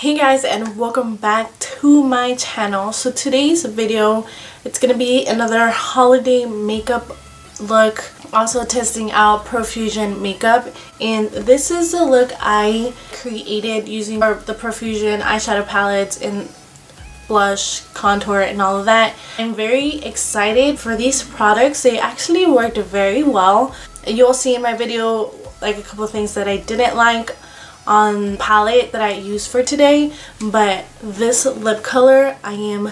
Hey guys, and welcome back to my channel. So today's video, it's gonna be another holiday makeup look, also testing out Profusion makeup, and this is the look I created using the Profusion eyeshadow palettes and blush, contour, and all of that. I'm very excited for these products. They actually worked very well. You'll see in my video like a couple of things that I didn't like on palette that I used for today, but this lip color I am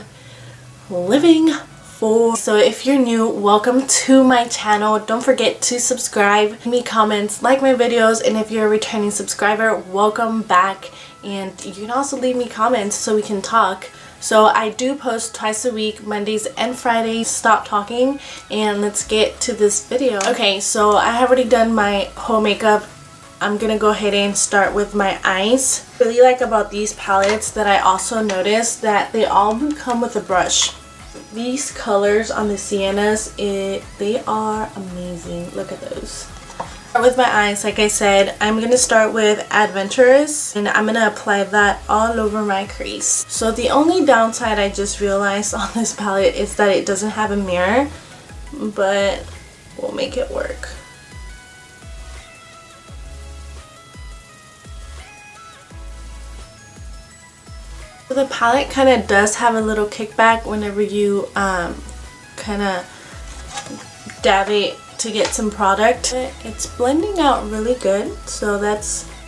living for. So if you're new, welcome to my channel. Don't forget to subscribe, leave me comments, like my videos, and if you're a returning subscriber, welcome back. And you can also leave me comments so we can talk. So I do post twice a week, Mondays and Fridays. Stop talking and let's get to this video. Okay, so I have already done my whole makeup. I'm gonna go ahead and start with my eyes. What I really like about these palettes that I also noticed that they all come with a brush. These colors on the siennas, they are amazing. Look at those. With my eyes, like I said, I'm gonna start with Adventurous, and I'm gonna apply that all over my crease. So the only downside I just realized on this palette is that it doesn't have a mirror, but we'll make it work. So the palette kind of does have a little kickback whenever you kind of dab it to get some product. It's blending out really good, so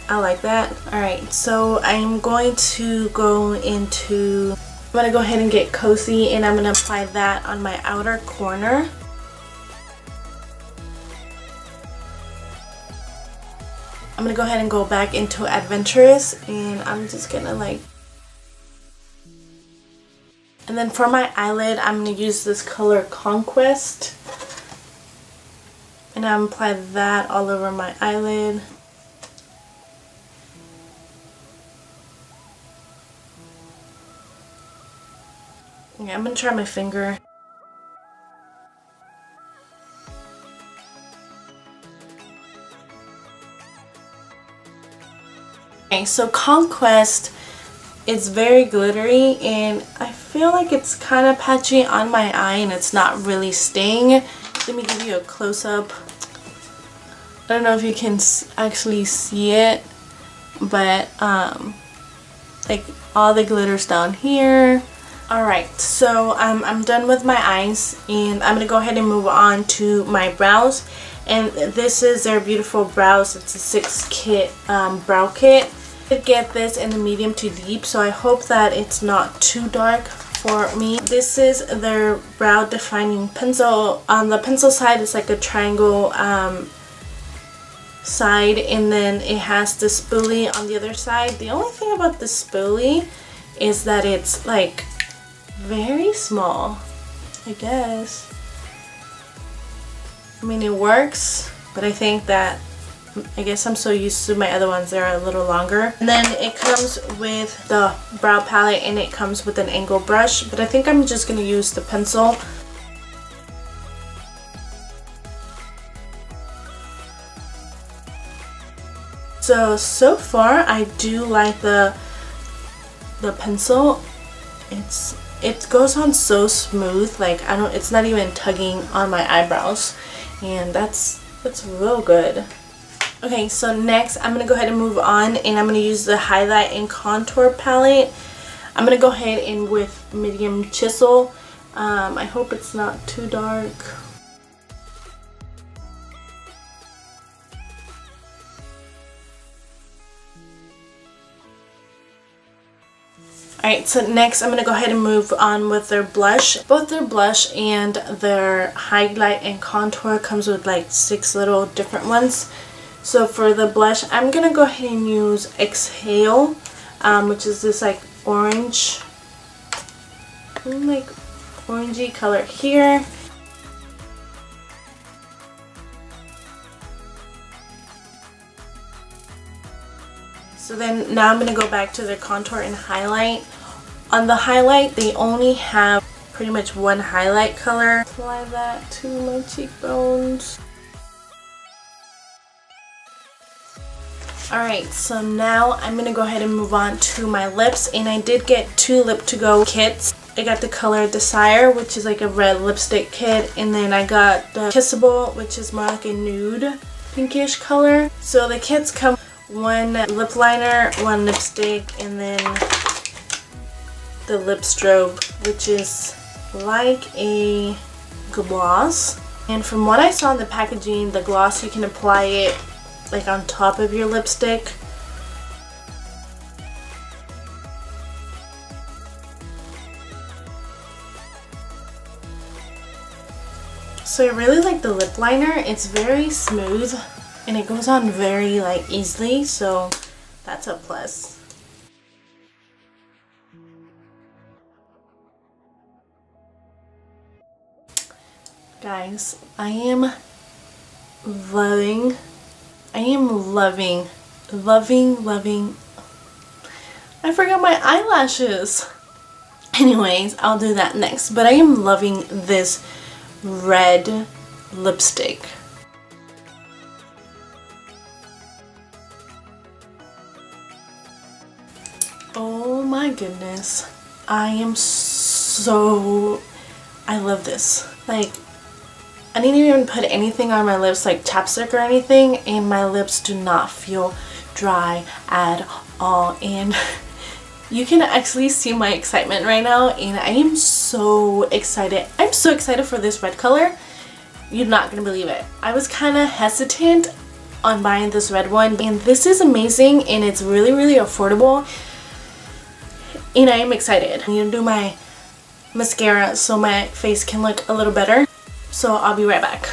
I like that. Alright, so I'm going to go ahead and get Cozy, and I'm going to apply that on my outer corner. I'm going to go ahead and go back into Adventurous, and I'm just going to and then for my eyelid, I'm going to use this color Conquest. And I'm apply that all over my eyelid. Okay, I'm going to try my finger. Okay, so Conquest is very glittery, and I feel like it's kind of patchy on my eye and it's not really staying. Let me give you a close-up. I don't know if you can actually see it, but like all the glitters down here. Alright, so I'm done with my eyes, and I'm going to go ahead and move on to my brows. And this is their beautiful brows. It's a 6-kit brow kit. I did get this in the medium to deep, so I hope that it's not too dark for me. This is their brow defining pencil. On the pencil side, it's like a triangle side, and then it has the spoolie on the other side. The only thing about the spoolie is that it's like very small, I guess. I mean, it works, but I think that I guess I'm so used to my other ones, they're a little longer. And then it comes with the brow palette, and it comes with an angle brush, but I think I'm just going to use the pencil. So far I do like the pencil. It goes on so smooth, like it's not even tugging on my eyebrows, and that's real good. Okay, so next I'm going to go ahead and move on, and I'm going to use the highlight and contour palette. I'm going to go ahead and with medium chisel. I hope it's not too dark. Alright, so next I'm going to go ahead and move on with their blush. Both their blush and their highlight and contour comes with like 6 little different ones. So for the blush, I'm going to go ahead and use Exhale, which is this like orange, like orangey color here. So then now I'm going to go back to the contour and highlight. On the highlight, they only have pretty much one highlight color. Apply that to my cheekbones. Alright, so now I'm going to go ahead and move on to my lips, and I did get 2 lip to go kits. I got the color Desire, which is like a red lipstick kit, and then I got the Kissable, which is more like a nude pinkish color. So the kits come 1 lip liner, 1 lipstick, and then the lip strobe, which is like a gloss. And from what I saw in the packaging, the gloss, you can apply it like on top of your lipstick. So I really like the lip liner. It's very smooth and it goes on very like easily, so that's a plus. Guys, I am loving, I forgot my eyelashes. Anyways, I'll do that next, but I am loving this red lipstick. Oh my goodness, I love this. Like, I didn't even put anything on my lips like chapstick or anything, and my lips do not feel dry at all, and you can actually see my excitement right now, and I am so excited. I'm so excited for this red color. You're not gonna believe it. I was kind of hesitant on buying this red one, and this is amazing, and it's really, really affordable, and I am excited. I'm gonna do my mascara so my face can look a little better. So I'll be right back.